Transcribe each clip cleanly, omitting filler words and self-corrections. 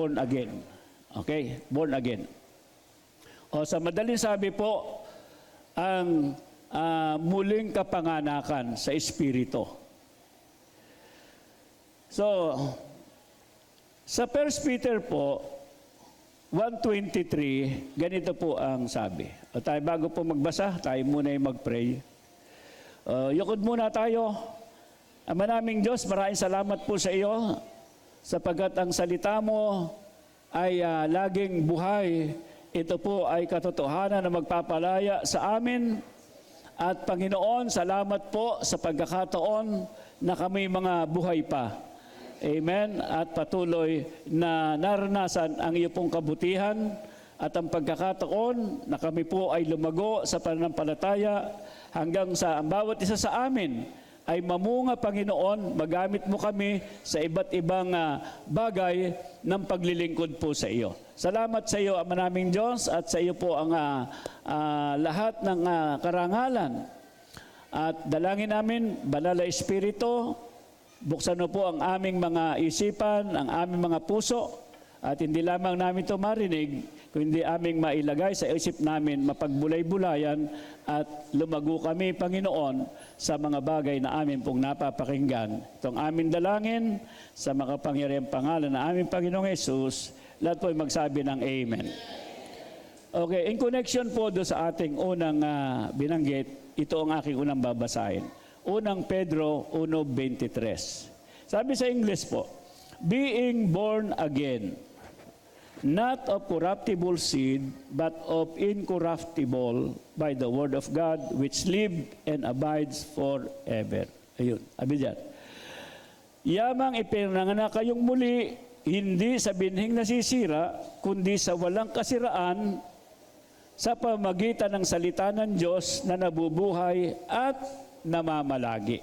born again. Okay? Born again. O sa madaling sabi po, ang muling kapanganakan sa Espiritu. So, sa 1 Peter po, 1:23, ganito po ang sabi. O tayo, bago po magbasa, tayo muna yung mag-pray. Yukod muna tayo. Ama naming Diyos, maraming salamat po sa iyo sapagkat ang salita mo ay laging buhay. Ito po ay katotohanan na magpapalaya sa amin. At Panginoon, salamat po sa pagkakataon na kami mga buhay pa. Amen. At patuloy na naranasan ang iyo pong kabutihan at ang pagkakataon na kami po ay lumago sa pananampalataya hanggang sa ang bawat isa sa amin ay mamunga, Panginoon, magamit mo kami sa iba't ibang bagay ng paglilingkod po sa iyo. Salamat sa iyo, Ama naming Diyos, at sa iyo po ang lahat ng karangalan. At dalangin namin, Banal na Espiritu, buksan mo po ang aming mga isipan, ang aming mga puso, at hindi lamang namin ito marinig, kundi aming mailagay sa isip namin, mapagbulay-bulayan, at lumago kami, Panginoon, sa mga bagay na amin pong napapakinggan. Itong aming dalangin, sa makapangyarihang pangalan na aming Panginoong Jesus, lahat po ay magsabi ng Amen. Okay, in connection po doon sa ating unang binanggit, ito ang aking unang babasahin. Unang Pedro 1:23. Sabi sa English po, being born again, not of corruptible seed, but of incorruptible by the word of God, which live and abides forever. Ayun, abi dyan. Yamang ipinanganak kayong muli, hindi sa binhing nasisira, kundi sa walang kasiraan, sa pamagitan ng salita ng Diyos na nabubuhay at namamalagi.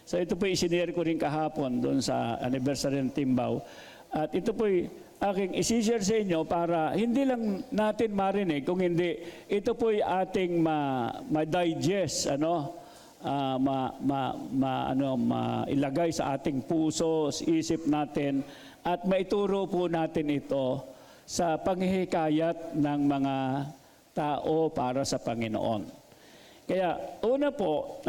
So ito po isinare ko rin kahapon doon sa anniversary ng Timbaw. At ito po aking isishare sa inyo para hindi lang natin marinig, kung hindi, ito po ating ma-digest, ilagay sa ating puso, sa isip natin, at maituro po natin ito sa panghihikayat ng mga tao para sa Panginoon. Kaya, una po,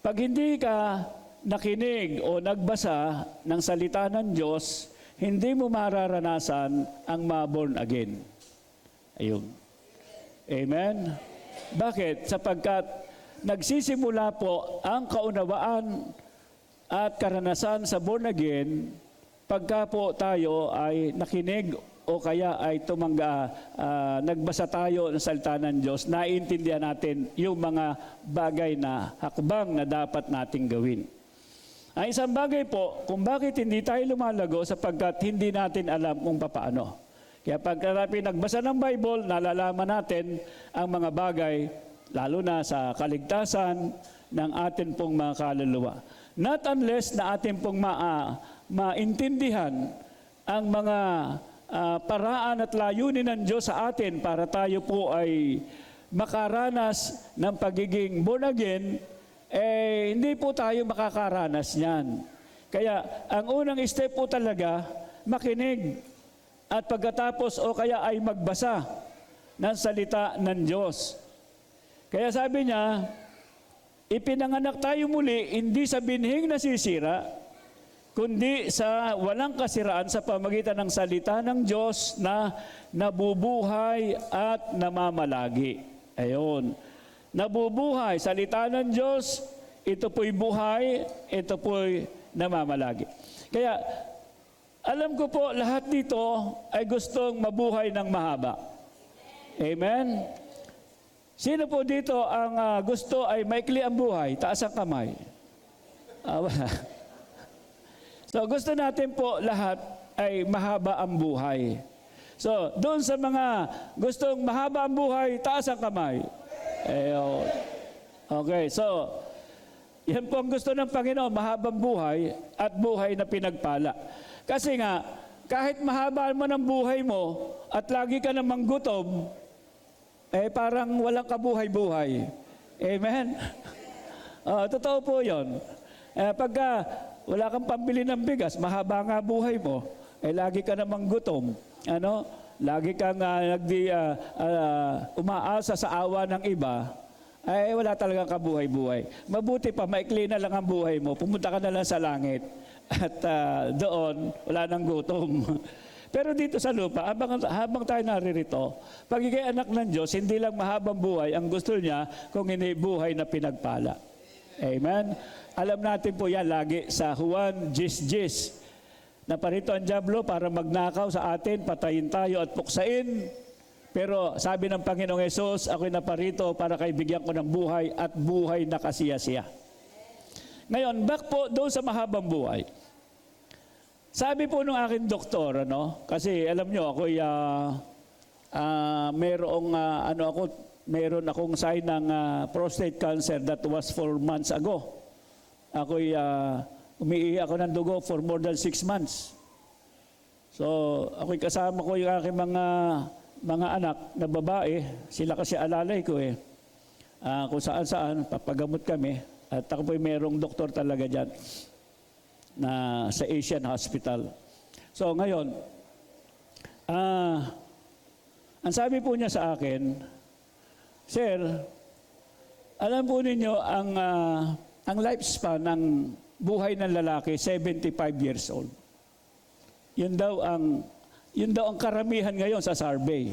pag hindi ka nakinig o nagbasa ng salita ng Diyos, hindi mo mararanasan ang ma-born again. Ayun. Amen? Bakit? Sapagkat nagsisimula po ang kaunawaan at karanasan sa born again pagka po tayo ay nakinig o kaya ay nagbasa tayo ng salita ng Diyos, naiintindihan natin yung mga bagay na hakbang na dapat nating gawin. Ang isang bagay po, kung bakit hindi tayo lumalago sapagkat hindi natin alam kung paano. Kaya pagka nagbasa ng Bible, nalalaman natin ang mga bagay, lalo na sa kaligtasan ng atin pong mga kaluluwa. Not unless na atin pong maintindihan ang mga paraan at layunin ng Diyos sa atin para tayo po ay makaranas ng pagiging born again, hindi po tayo makakaranas niyan. Kaya ang unang step po talaga, makinig at pagkatapos o kaya ay magbasa ng salita ng Diyos. Kaya sabi niya, ipinanganak tayo muli, hindi sa binhing nasisira, kundi sa walang kasiraan sa pamagitan ng salita ng Diyos na nabubuhay at namamalagi. Ayun. Nabubuhay, salita ng Diyos, ito po'y buhay, ito po'y namamalagi. Kaya, alam ko po, lahat dito ay gustong mabuhay ng mahaba. Amen? Sino po dito ang gusto ay maikli ang buhay? Taas ang kamay. So, gusto natin po lahat ay mahaba ang buhay. So, doon sa mga gustong mahaba ang buhay, taas ang kamay. Okay, so, yan po ang gusto ng Panginoon, mahabang buhay at buhay na pinagpala. Kasi nga, kahit mahaba mo ng buhay mo at lagi ka namang gutom, parang walang kabuhay-buhay. Amen? Totoo po yun. Pagka wala kang pambili ng bigas, mahaba nga buhay mo, lagi ka namang gutom. Ano? Lagi kang umaasa sa awa ng iba, ay wala talagang kabuhay-buhay. Mabuti pa, maikli na lang ang buhay mo, pumunta ka na lang sa langit. At doon, wala nang gutom. Pero dito sa lupa, habang tayo naririto, pag ikay anak ng Diyos, hindi lang mahabang buhay, ang gusto niya kung hindi buhay na pinagpala. Amen? Alam natin po yan lagi sa Juan 10:10. Naparito ang dyablo para magnakaw sa atin, patayin tayo at puksain. Pero sabi ng Panginoong Hesus, ako'y naparito para kaibigyan ko ng buhay at buhay na kasiyasiya. Ngayon, back po doon sa mahabang buhay. Sabi po nung aking doktor, kasi alam nyo, ako'y meron akong sign ng prostate cancer that was 4 months ago. Ako'y umiihi ako ng dugo for more than 6 months. So, ako'y kasama ko yung aking mga anak na babae. Sila kasi alalay ko eh. Kung saan-saan, papagamot kami. At ako po'y merong doktor talaga dyan na sa Asian Hospital. So, ngayon, ang sabi po niya sa akin, Sir, alam po ninyo ang lifespan ng buhay ng lalaki, 75 years old. Yun daw ang karamihan ngayon sa survey.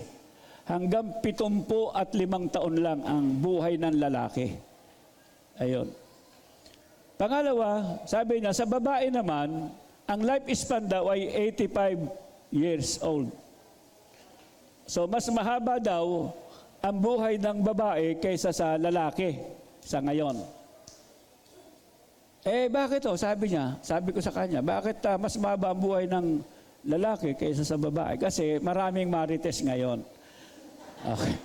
Hanggang 75 taon lang ang buhay ng lalaki. Ayun. Pangalawa, sabi niya, sa babae naman, ang lifespan daw ay 85 years old. So, mas mahaba daw ang buhay ng babae kaysa sa lalaki sa ngayon. Bakit Sabi niya, sabi ko sa kanya, bakit mas mahaba ang buhay ng lalaki kaysa sa babae? Kasi maraming marites ngayon. Okay.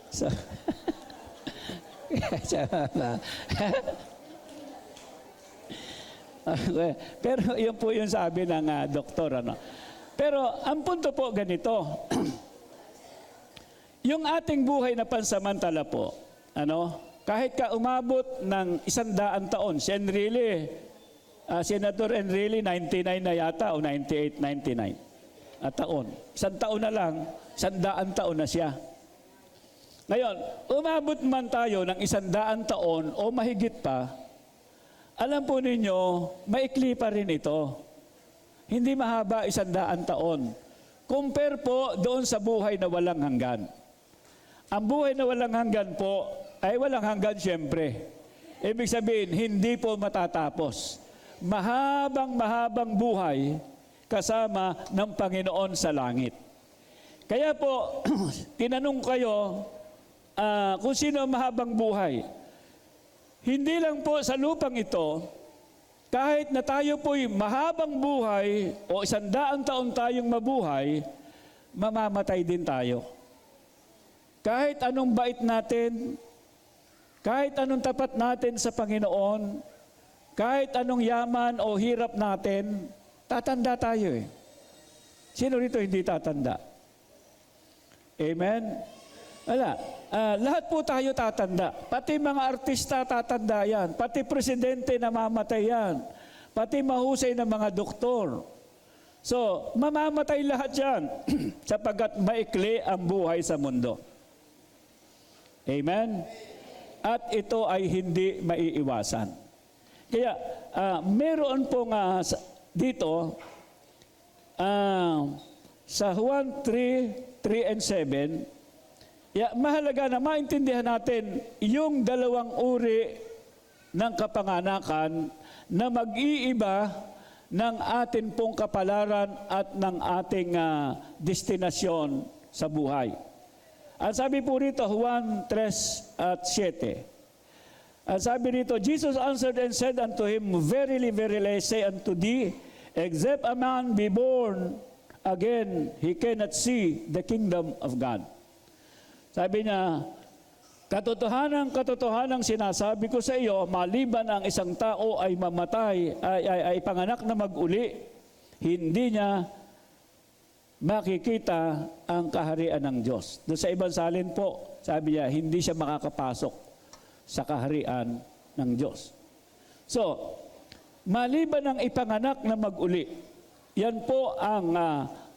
So, okay. Pero yun po yung sabi ng doktor. Pero ang punto po ganito, yung ating buhay na pansamantala po, kahit ka umabot ng 100 taon, si Senator Enrile, 99 na yata o 98, 99 taon. 100 taon na lang, 100 taon na siya. Ngayon, umabot man tayo ng 100 taon o mahigit pa, alam po ninyo, maikli pa rin ito. Hindi mahaba 100 taon. Compare po doon sa buhay na walang hanggan. Ang buhay na walang hanggan po, ay walang hanggan siyempre. Ibig sabihin, hindi po matatapos. Mahabang buhay kasama ng Panginoon sa langit. Kaya po, tinanong kayo kung sino ang mahabang buhay. Hindi lang po sa lupang ito, kahit na tayo po'y mahabang buhay o 100 taon tayong mabuhay, mamamatay din tayo. Kahit anong bait natin, kahit anong tapat natin sa Panginoon, kahit anong yaman o hirap natin, tatanda tayo eh. Sino rito hindi tatanda? Amen? Wala. Lahat po tayo tatanda. Pati mga artista tatanda yan. Pati presidente namamatay yan. Pati mahusay na mga doktor. So, mamamatay lahat yan sapagkat maikli ang buhay sa mundo. Amen? At ito ay hindi maiiwasan. Kaya, meron pong dito, sa Juan 3 and 7, mahalaga na maintindihan natin yung dalawang uri ng kapanganakan na mag-iiba ng atin pong kapalaran at ng ating destinasyon sa buhay. Ang sabi po rito, Juan 3 at 7. Ang sabi rito, Jesus answered and said unto him, Verily, verily, I say unto thee, except a man be born again, he cannot see the kingdom of God. Sabi niya, katotohanan sinasabi ko sa iyo, maliban ang isang tao ay mamatay, ay panganak na mag-uli, hindi niya makikita ang kaharian ng Diyos. Doon sa ibang salin po, sabi niya, hindi siya makakapasok sa kaharian ng Diyos. So, maliban ang ipanganak na mag-uli, Yan po ang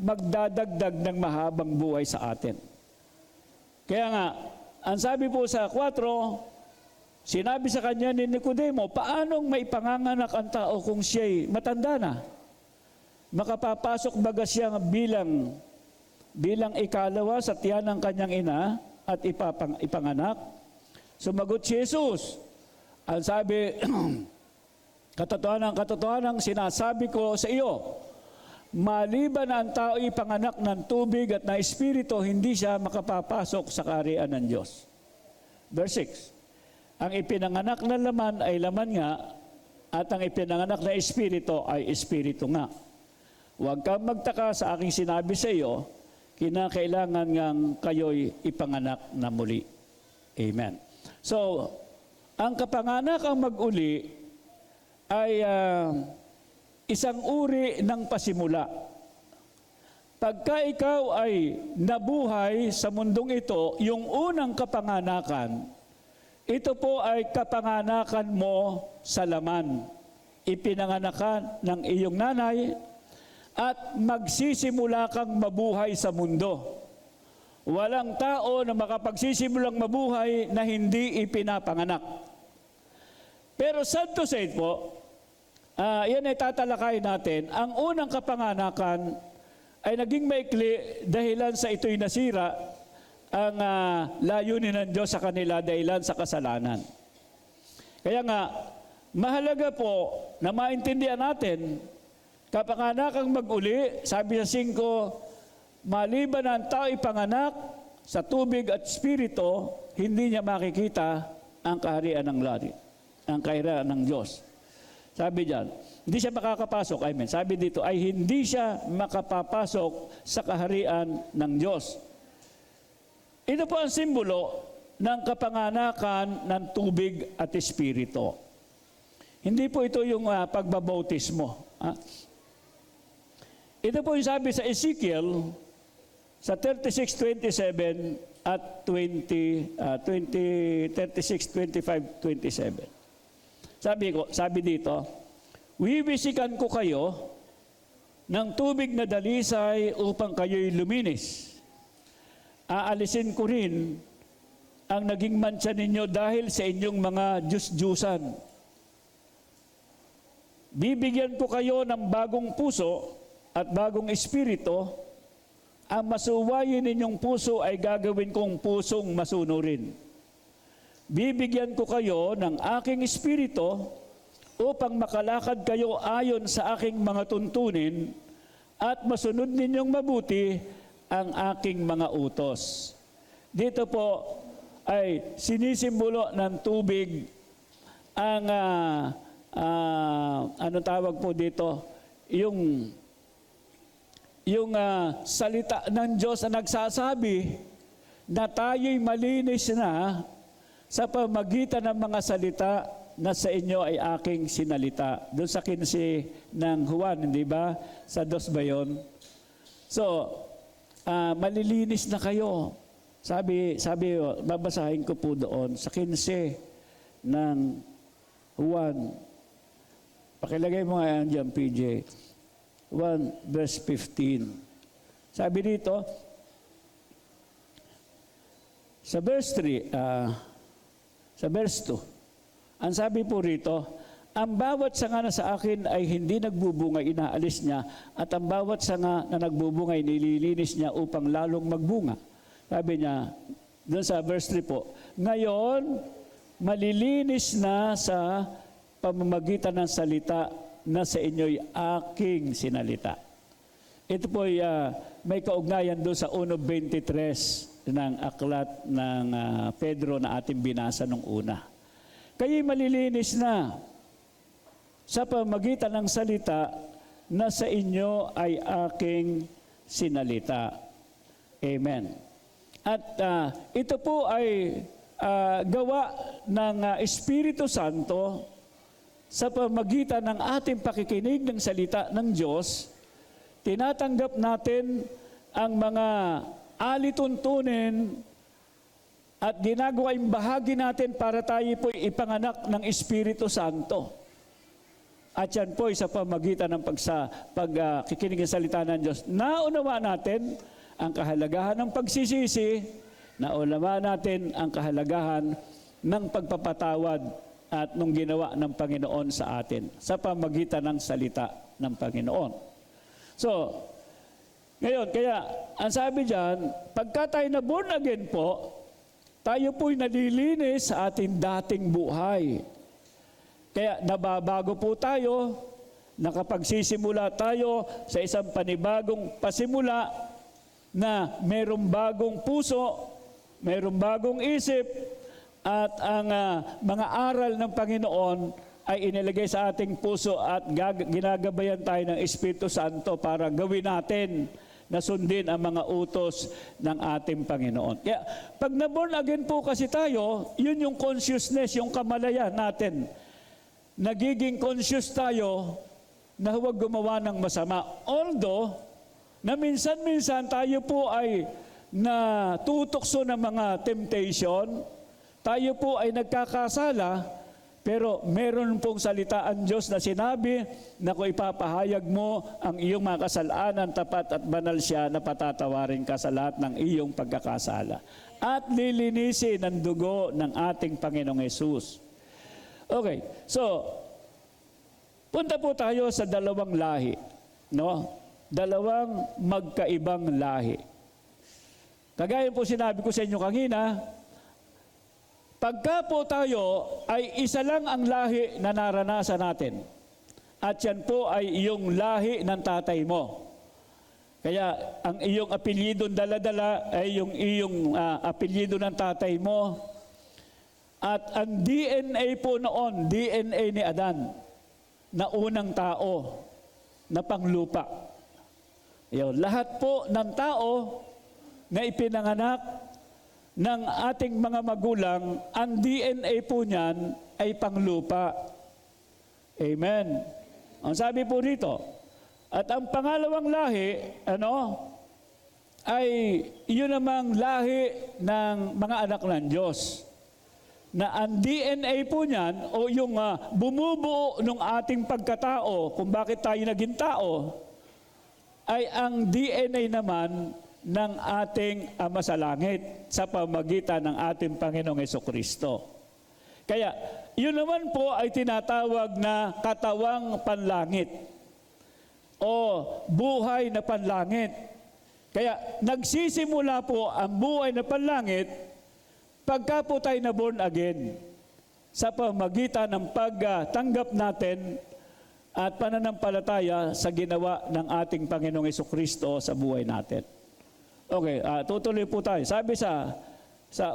magdadagdag ng mahabang buhay sa atin. Kaya nga, ang sabi po sa 4, sinabi sa kanya ni Nicodemo, paanong maipanganganak ang tao kung siya'y matanda na? Makapapasok baga siya bilang ikalawa sa tiyan ng kanyang ina at ipanganak? Sumagot si Jesus, ang sabi, katotohanan sinasabi ko sa iyo, maliban na ang tao ipanganak ng tubig at na espiritu, hindi siya makapapasok sa kaharian ng Diyos. Verse 6, ang ipinanganak na laman ay laman nga, at ang ipinanganak na espiritu ay espiritu nga. Huwag kang magtaka sa aking sinabi sa iyo, kinakailangan ngang kayo'y ipanganak na muli. Amen. So, ang kapanganakang mag-uli ay isang uri ng pasimula. Pagka ikaw ay nabuhay sa mundong ito, yung unang kapanganakan, ito po ay kapanganakan mo sa laman. Ipinanganakan ng iyong nanay at magsisimula kang mabuhay sa mundo. Walang tao na makapagsisimulang mabuhay na hindi ipinapanganak. Pero sad to say po, yan ay tatalakay natin, ang unang kapanganakan ay naging maikli dahilan sa ito'y nasira ang layunin ng Diyos sa kanila dahilan sa kasalanan. Kaya nga, mahalaga po na maintindihan natin, kapanganakang mag-uli, sabi sa 5, maliban ang tao ipanganak sa tubig at espiritu, hindi niya makikita ang kaharian ng langit, ang kaharian ng Diyos. Sabi diyan, hindi siya makakapasok, sabi dito, ay hindi siya makapapasok sa kaharian ng Diyos. Ito po ang simbolo ng kapanganakan ng tubig at espiritu. Hindi po ito yung pagbabautismo. Ito po yung sabi sa Ezekiel, sa 36:27 at 36:25-27. Sabi dito, wiwisikan ko kayo ng tubig na dalisay upang kayo'y luminis. Aalisin ko rin ang naging mancha ninyo dahil sa inyong mga Diyos-Diyusan. Bibigyan ko kayo ng bagong puso at bagong espiritu. Ang masuwayin ninyong puso ay gagawin kong pusong masunurin. Bibigyan ko kayo ng aking espiritu upang makalakad kayo ayon sa aking mga tuntunin at masunod ninyong mabuti ang aking mga utos. Dito po ay sinisimbolo ng tubig ang anong tawag po dito? Yung salita ng Diyos na nagsasabi na tayo'y malinis na sa pamagitan ng mga salita na sa inyo ay aking sinalita. Doon sa 15 ng Juan, hindi ba? Sa 2 ba yun? So, malilinis na kayo. Sabi, babasahin ko po doon sa 15 ng Juan. Pakilagay mo nga yan dyan, PJ. 1 verse 15. Sabi dito, sa verse 3, sa verse 2, ang sabi po rito, ang bawat sanga na sa akin ay hindi nagbubunga, inaalis niya, at ang bawat sanga na nagbubunga, nililinis niya upang lalong magbunga. Sabi niya, doon sa verse 3 po, ngayon, malilinis na sa pamamagitan ng salita na sa inyo'y aking sinalita. Ito po ay may kaugnayan doon sa 1:23 ng aklat ng Pedro na ating binasa nung una. Kayo'y malilinis na sa pamamagitan ng salita na sa inyo ay aking sinalita. Amen. At ito po ay gawa ng Espiritu Santo sa pamagitan ng ating pakikinig ng salita ng Diyos. Tinatanggap natin ang mga alituntunin at ginagawa yung bahagi natin para tayo po ipanganak ng Espiritu Santo. At yan po ay sa pamagitan ng pagkikinig ng salita ng Diyos. Naunawa natin ang kahalagahan ng pagsisisi, naunawa natin ang kahalagahan ng pagpapatawad at nung ginawa ng Panginoon sa atin sa pamagitan ng salita ng Panginoon. So, ngayon, kaya ang sabi diyan, pagka tayo na born again po, tayo po'y nalilinis sa ating dating buhay. Kaya nababago po tayo, nakapagsisimula tayo sa isang panibagong pasimula na mayroong bagong puso, mayroong bagong isip, at ang mga aral ng Panginoon ay inilagay sa ating puso at ginagabayan tayo ng Espiritu Santo para gawin natin na sundin ang mga utos ng ating Panginoon. Kaya pag na-born again po kasi tayo, yun yung consciousness, yung kamalayan natin. Nagiging conscious tayo na huwag gumawa ng masama. Although, na minsan-minsan tayo po ay natutokso ng mga temptation, tayo po ay nagkakasala, pero meron pong salita ang Diyos na sinabi na kung ipapahayag mo ang iyong mga kasalanan, tapat at banal siya na patatawarin ka sa lahat ng iyong pagkakasala. At lilinisin ng dugo ng ating Panginoong Hesus. Okay, so, punta po tayo sa dalawang lahi, no? Dalawang magkaibang lahi. Kagaya po sinabi ko sa inyo kanina, pagka po tayo ay isa lang ang lahi na naranasan natin. At yan po ay iyong lahi ng tatay mo. Kaya ang iyong apelyidong dala-dala ay yung iyong apelyido ng tatay mo. At ang DNA po noon, DNA ni Adan, na unang tao, na panglupa. Yun, lahat po ng tao na ipinanganak ng ating mga magulang, ang DNA po niyan ay panglupa. Amen. Ang sabi po dito, at ang pangalawang lahi, ay yun namang lahi ng mga anak ng Diyos. Na ang DNA po niyan, o yung bumubuo ng ating pagkatao, kung bakit tayo naging tao, ay ang DNA naman ng ating Ama sa Langit sa pamagitan ng ating Panginoong Hesukristo. Kaya, yun naman po ay tinatawag na katawang panlangit o buhay na panlangit. Kaya, nagsisimula po ang buhay na panlangit pagka po tayo na born again sa pamagitan ng pagtanggap natin at pananampalataya sa ginawa ng ating Panginoong Hesukristo sa buhay natin. Okay, tutuloy po tayo. Sabi sa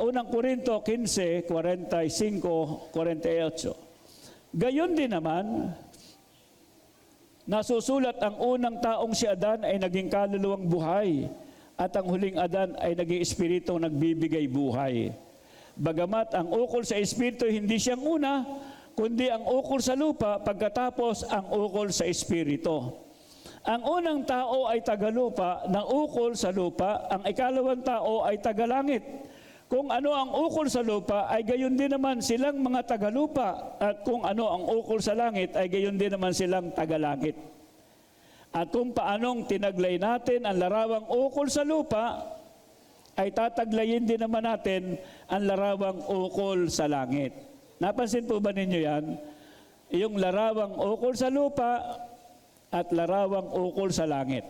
unang Korinto 15, 45, 48. Gayon din naman, nasusulat ang unang taong si Adan ay naging kaluluwang buhay at ang huling Adan ay naging espiritong nagbibigay buhay. Bagamat ang ukol sa espiritu hindi siyang una, kundi ang ukol sa lupa, pagkatapos ang ukol sa espiritu. Ang unang tao ay tagalupa, ng ukol sa lupa, ang ikalawang tao ay tagalangit. Kung ano ang ukol sa lupa, ay gayon din naman silang mga tagalupa, at kung ano ang ukol sa langit, ay gayon din naman silang tagalangit. At kung paanong tinaglay natin ang larawang ukol sa lupa, ay tataglayin din naman natin ang larawang ukol sa langit. Napansin po ba ninyo yan? Yung larawang ukol sa lupa at larawang ukol sa langit.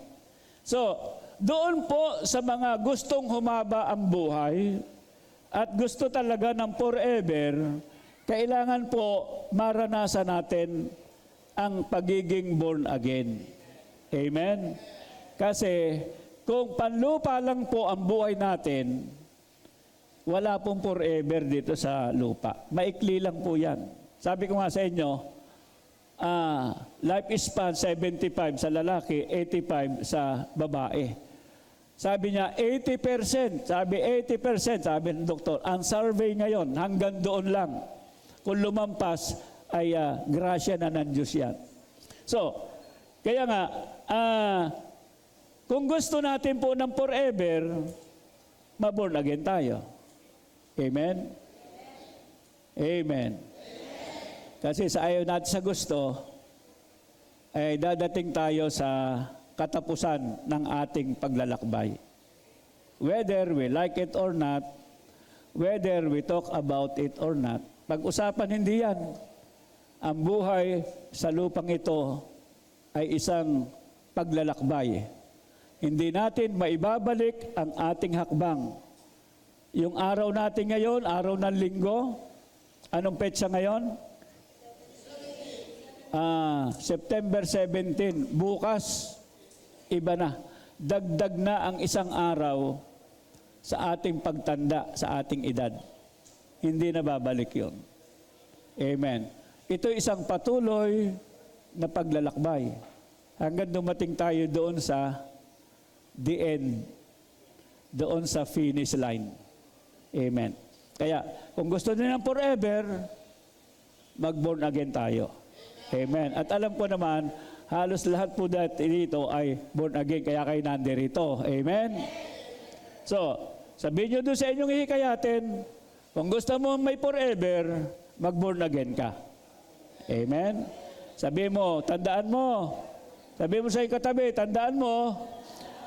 So, doon po sa mga gustong humaba ang buhay at gusto talaga ng forever, kailangan po maranasan natin ang pagiging born again. Amen? Kasi kung panlupa lang po ang buhay natin, wala pong forever dito sa lupa. Maikli lang po yan. Sabi ko nga sa inyo, life span 75 sa lalaki, 85 sa babae. Sabi niya, 80%, sabi ng doktor, ang survey ngayon, hanggang doon lang. Kung lumampas, ay grasya na ng Diyos yan. So, kaya nga, kung gusto natin po ng forever, ma-born again tayo. Amen? Amen. Kasi sa ayaw natin sa gusto, ay dadating tayo sa katapusan ng ating paglalakbay. Whether we like it or not, whether we talk about it or not, pag-usapan hindi yan. Ang buhay sa lupang ito ay isang paglalakbay. Hindi natin maibabalik ang ating hakbang. Yung araw natin ngayon, araw ng linggo, anong petsa ngayon? September 17. Bukas, iba na. Dagdag na ang isang araw sa ating pagtanda, sa ating edad. Hindi na babalik yun. Amen. Ito isang patuloy na paglalakbay hanggang dumating tayo doon sa the end, doon sa finish line. Amen. Kaya, kung gusto niyo ng forever, mag-born again tayo. Amen. At alam ko naman, halos lahat po dito ay born again, kaya kayo nandirito. Amen. So, sabihin nyo doon sa inyong hihikayatin, kung gusto mo may forever, mag-born again ka. Amen. Sabihin mo, tandaan mo. Sabihin mo sa iyong katabi, tandaan mo,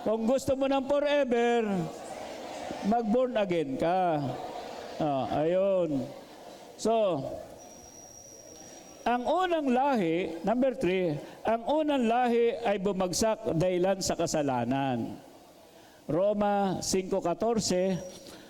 kung gusto mo ng forever, mag-born again ka. Ayun. So, ang unang lahi, number 3, ang unang lahi ay bumagsak dahilan sa kasalanan. Roma 5:14,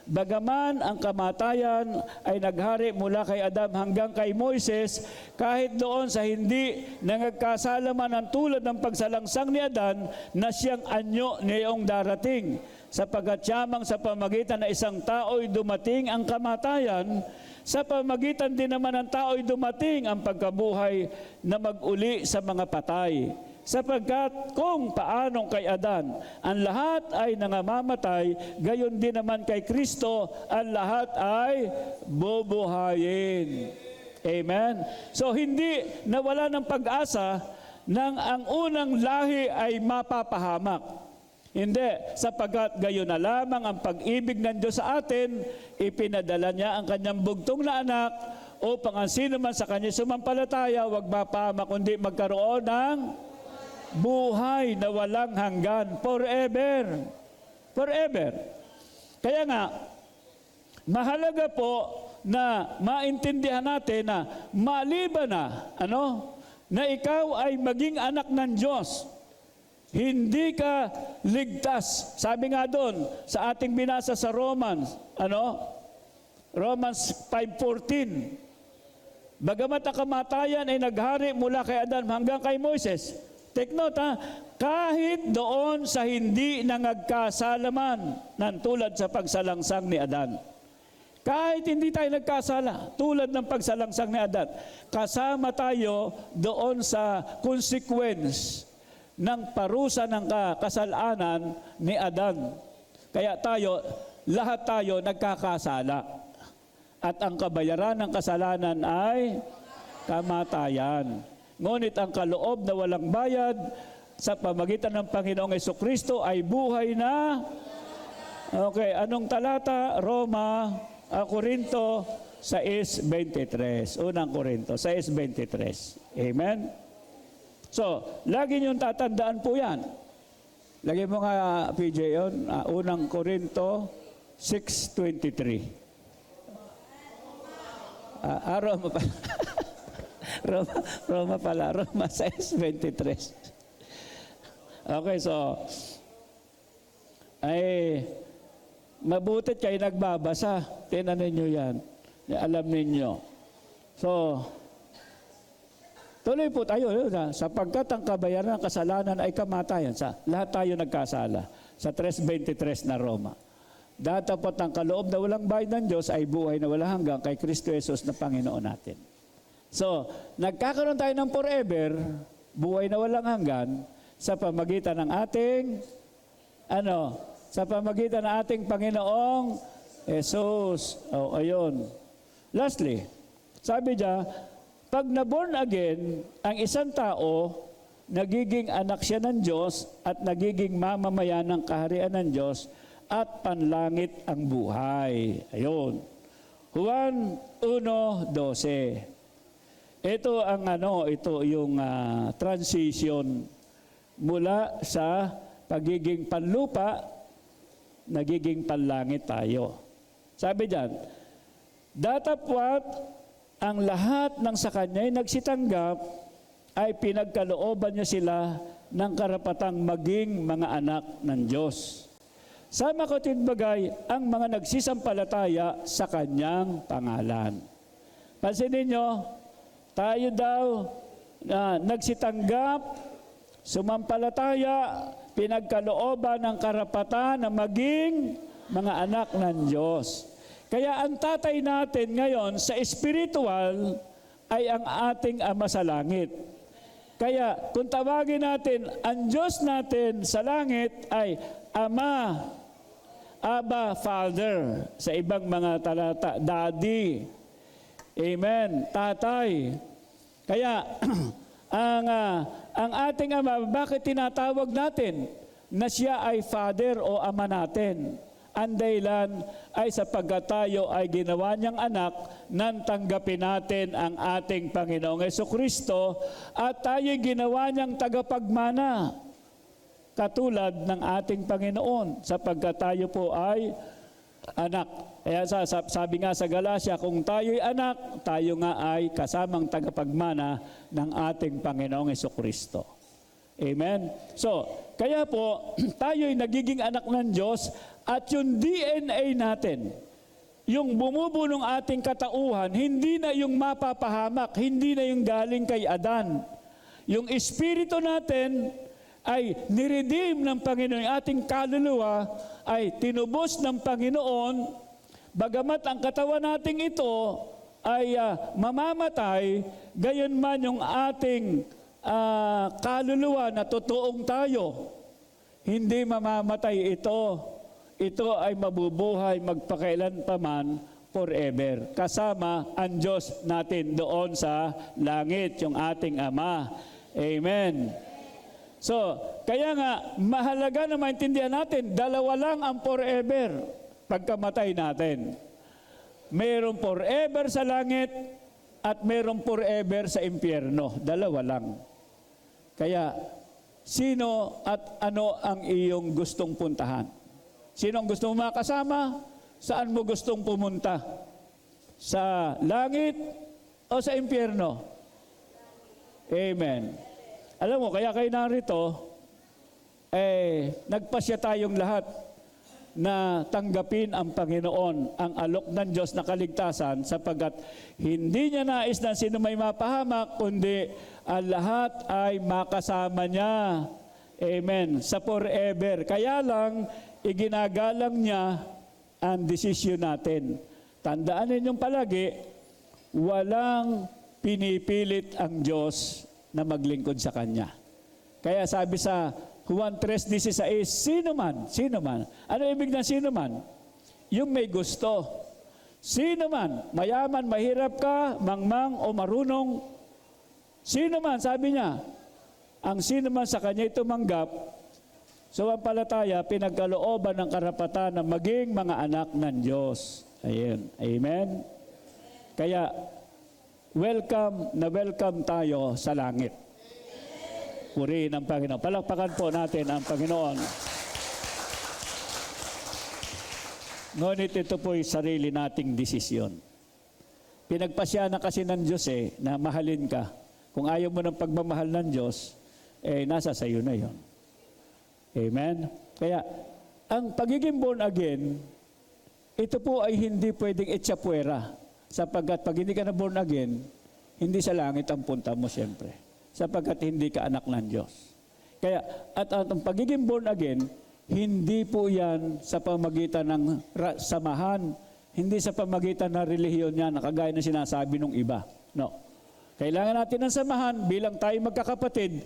bagaman ang kamatayan ay naghari mula kay Adam hanggang kay Moises, kahit doon sa hindi nangagkasalaman ang tulad ng pagsalangsang ni Adan na siyang anyo niyong darating. Sapagkat yamang sa pamagitan na isang tao'y dumating ang kamatayan, sa pamagitan din naman ng tao'y dumating ang pagkabuhay na mag-uli sa mga patay. Sapagkat kung paanong kay Adan ang lahat ay nangamamatay, gayon din naman kay Kristo ang lahat ay bubuhayin. Amen? So hindi nawala ng pag-asa nang ang unang lahi ay mapapahamak. Hindi, sapagkat gayon na lamang ang pag-ibig ng Diyos sa atin, ipinadala niya ang kanyang bugtong na anak upang ang sino man sa kanya sumampalataya, wag mapahamak kundi magkaroon ng buhay na walang hanggan, forever. Forever. Kaya nga, mahalaga po na maintindihan natin na maliban na, na ikaw ay maging anak ng Diyos. Hindi ka ligtas. Sabi nga doon, sa ating binasa sa Romans, Romans 5:14. Bagamat ang kamatayan ay naghari mula kay Adam hanggang kay Moises. Take note kahit doon sa hindi nangagkasalaman ng tulad sa pagsalangsang ni Adan. Kahit hindi tayo nagkasala, tulad ng pagsalangsang ni Adan, kasama tayo doon sa consequence ng parusa ng kasalanan ni Adan. Kaya lahat tayo nagkakasala. At ang kabayaran ng kasalanan ay kamatayan. Ngunit ang kaloob na walang bayad sa pamagitan ng Panginoong Jesucristo ay buhay na. Okay, anong talata? Korinto 6:23. Unang Korinto 6:23. Amen? So, lagi niyong tatandaan po yan. Lagi mo nga, PJ, yun, unang Korinto 6:23. Roma pala. Roma pala. Roma 6:23. Okay, so, ay, mabutit kayo nagbabasa. Tinanin niyo yan. Alam ninyo. So, tuloy po tayo, sapagkat ang kabayaran ng kasalanan ay kamatayan. Lahat tayo nagkasala. Sa 3:23 na Roma. Datapot ang kaloob na walang bayad ng Diyos ay buhay na walang hanggang kay Kristo Jesus na Panginoon natin. So, nagkakaroon tayo ng forever, buhay na walang hanggan, sa pamagitan ng ating, sa pamagitan ng ating Panginoong Jesus. Ayun. Lastly, sabi niya, pag na-born again, ang isang tao, nagiging anak siya ng Diyos at nagiging mamamayan ng kaharian ng Diyos at panlangit ang buhay. Ayun. Juan 1:12. Ito ang ito yung transition mula sa pagiging panlupa, nagiging panlangit tayo. Sabi diyan, datapwat ang lahat ng sa kanya ay nagsitanggap ay pinagkalooban niya sila ng karapatang maging mga anak ng Diyos. Sa makatibagay ang mga nagsisampalataya sa kanyang pangalan. Pansinin niyo, tayo daw na nagsitanggap, sumampalataya, pinagkalooban ng karapatan na maging mga anak ng Diyos. Kaya ang tatay natin ngayon sa spiritual ay ang ating Ama sa langit. Kaya kung tawagin natin ang Diyos natin sa langit ay Ama, Abba, Father, sa ibang mga talata, Daddy, Amen, Tatay. Kaya ang ating Ama, bakit tinatawag natin na siya ay Father o Ama natin? Ang dahilan ay sapagkat tayo ay ginawa niyang anak nang tanggapin natin ang ating Panginoong Jesucristo at tayo ginawa niyang tagapagmana katulad ng ating Panginoon sapagkat tayo po ay anak. Kaya sabi nga sa Galacia, kung tayo'y anak, tayo nga ay kasamang tagapagmana ng ating Panginoong Jesucristo. Amen? So, kaya po, tayo'y nagiging anak ng Diyos at yung DNA natin, yung bumubunong ating katauhan, hindi na yung mapapahamak, hindi na yung galing kay Adan. Yung espiritu natin ay niredeem ng Panginoon. Yung ating kaluluwa ay tinubos ng Panginoon, bagamat ang katawan nating ito ay mamamatay, gayon man yung ating kaluluwa na totoong tayo, hindi mamamatay ito. Ito ay mabubuhay magpakailanpaman forever. Kasama ang Diyos natin doon sa langit, yung ating Ama. Amen. So, kaya nga, mahalaga na maintindihan natin, dalawa lang ang forever pagkamatay natin. Mayroong forever sa langit at mayroong forever sa impyerno. Dalawa lang. Kaya, sino at ano ang iyong gustong puntahan? Sino ang gusto mo makasama? Saan mo gustong pumunta? Sa langit o sa impyerno? Amen. Alam mo, kaya kayo narito, nagpasya tayong lahat na tanggapin ang Panginoon, ang alok ng Diyos na kaligtasan, sapagkat hindi niya nais na sino may mapahamak, kundi ang lahat ay makasama niya. Amen. Sa forever. Kaya lang, iginagalang niya ang desisyon natin. Tandaan ninyong palagi, walang pinipilit ang Diyos na maglingkod sa Kanya. Kaya sabi sa Juan 3:16, sino man. Ano ibig ng sino man? Yung may gusto. Sino man, mayaman, mahirap ka, mangmang o marunong, sino man, sabi niya, ang sino man sa Kanya tumanggap, sumampalataya, pinagkalooban ng karapatan na maging mga anak ng Diyos. Ayun. Amen? Kaya, welcome tayo sa langit. Purihin ang Panginoon. Palakpakan po natin ang Panginoon. Ngunit ito po'y sarili nating desisyon. Pinagpasya na kasi ng Diyos na mahalin ka. Kung ayaw mo ng pagmamahal ng Diyos, nasa sayo na yon. Amen? Kaya, ang pagiging born again, ito po ay hindi pwedeng etsapuera. Sapagkat pag hindi ka na born again, hindi sa langit ang punta mo siyempre. Sapagkat hindi ka anak ng Diyos. Kaya, at ang pagiging born again, hindi po yan sa pamagitan ng samahan, hindi sa pamagitan ng relihiyon niya na kagaya ng sinasabi ng iba. No. Kailangan natin ng samahan bilang tayo magkakapatid.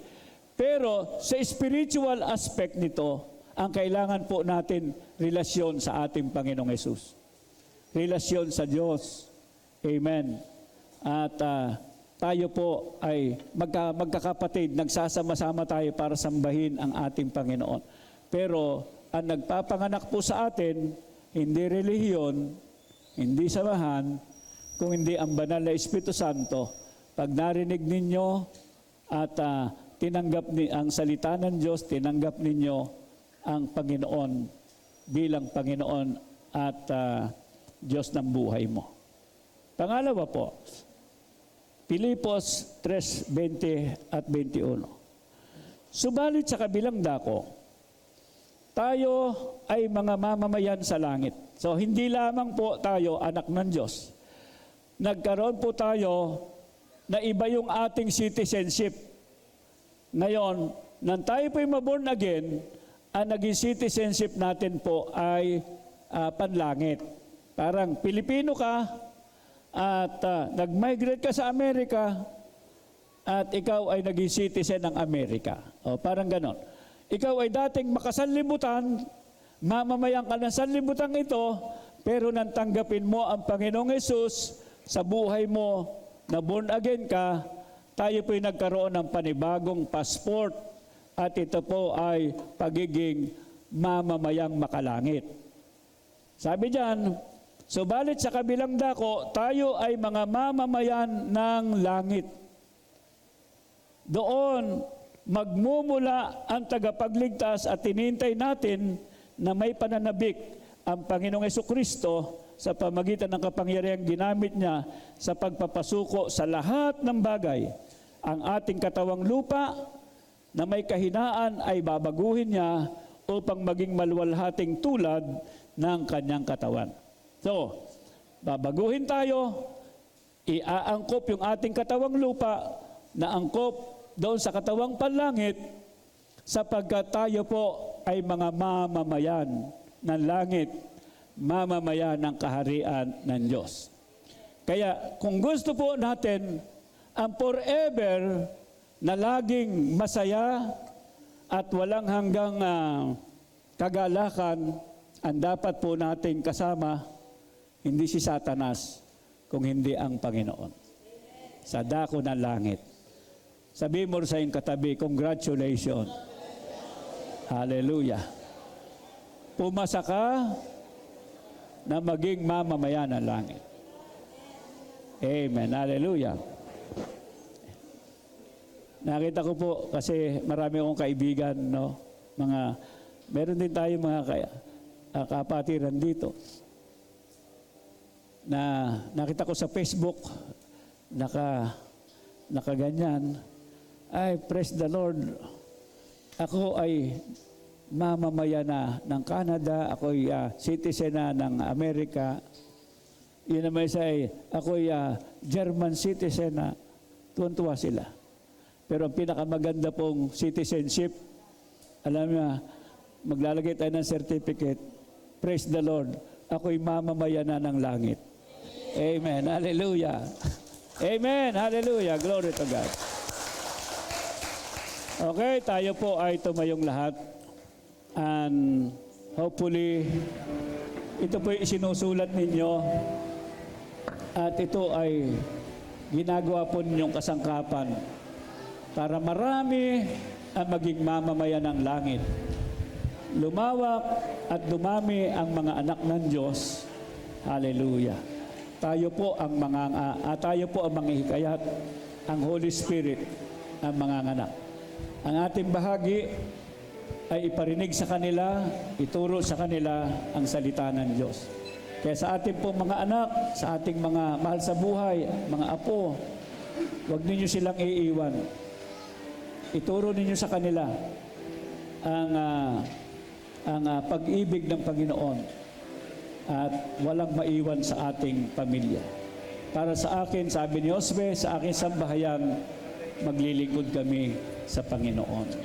Pero sa spiritual aspect nito, ang kailangan po natin relasyon sa ating Panginoong Hesus. Relasyon sa Diyos. Amen. At tayo po ay magkakapatid, nagsasama-sama tayo para sambahin ang ating Panginoon. Pero ang nagpapanganak po sa atin, hindi relihiyon, hindi samahan, kung hindi ang banal na Espiritu Santo pag narinig ninyo at tinanggap ang salita ng Diyos, tinanggap ninyo ang Panginoon bilang Panginoon at Diyos ng buhay mo. Pangalawa po, Pilipos 3:20 at 21. Subalit sa kabilang dako, tayo ay mga mamamayan sa langit. So hindi lamang po tayo anak ng Diyos. Nagkaroon po tayo na iba yung ating citizenship. Ngayon, nang tayo po'y maborn again, ang naging citizenship natin po ay panlangit. Parang Pilipino ka at nag-migrate ka sa Amerika at ikaw ay naging citizen ng Amerika. O, parang ganon. Ikaw ay dating makasanlibutan, mamamayan ka ng sanlibutan ito, pero nang tanggapin mo ang Panginoong Hesus sa buhay mo, na born again ka, tayo po'y nagkaroon ng panibagong passport at ito po ay pagiging mamamayang makalangit. Sabi diyan, subalit sa kabilang dako, tayo ay mga mamamayan ng langit. Doon, magmumula ang tagapagligtas at tinintay natin na may pananabik ang Panginoong Jesucristo sa pamagitan ng kapangyarihang ginamit niya sa pagpapasuko sa lahat ng bagay. Ang ating katawang lupa na may kahinaan ay babaguhin niya upang maging maluwalhating tulad ng kanyang katawan. So, babaguhin tayo, iaangkop yung ating katawang lupa na angkop doon sa katawang panlangit sapagkat tayo po ay mga mamamayan ng langit, mamamayan ng kaharian ng Diyos. Kaya kung gusto po natin ang forever na laging masaya at walang hanggang kagalakan, ang dapat po nating kasama, hindi si Satanas, kung hindi ang Panginoon. Sa dako ng langit. Sabi mo sa iyong katabi, congratulations. Hallelujah. Pumasa ka na maging mamamayan ng langit. Amen. Hallelujah. Nakita ko po kasi marami akong kaibigan, no? Meron din tayo mga kapatiran dito na nakita ko sa Facebook nakaganyan. Ay, praise the Lord. Ako ay mamamayan na ng Canada, ako ay citizen na ng Amerika. Yun naman isa ay ako ay German citizen na. Tuwan-tuwa sila. Pero ang pinakamaganda pong citizenship, alam niyo, maglalagay tayo ng certificate. Praise the Lord. Ako'y mamamayan na ng langit. Amen. Hallelujah. Amen. Hallelujah. Glory to God. Okay, tayo po ay tumayong lahat. And hopefully, ito po yung isinusulat ninyo. At ito ay ginagawa po ninyong kasangkapan para marami ang maging mamamayan ng langit. Lumawak at dumami ang mga anak ng Diyos. Hallelujah. Tayo po ang mga hikayat, ang Holy Spirit ang mga anak. Ang ating bahagi ay iparinig sa kanila, ituro sa kanila ang salita ng Diyos. Kaya sa ating pong mga anak, sa ating mga mahal sa buhay, mga apo, huwag ninyo silang iiwan. Ituro ninyo sa kanila ang pag-ibig ng Panginoon at walang maiwan sa ating pamilya. Para sa akin, sabi ni Josue, sa aking sambahayan, maglilingkod kami sa Panginoon.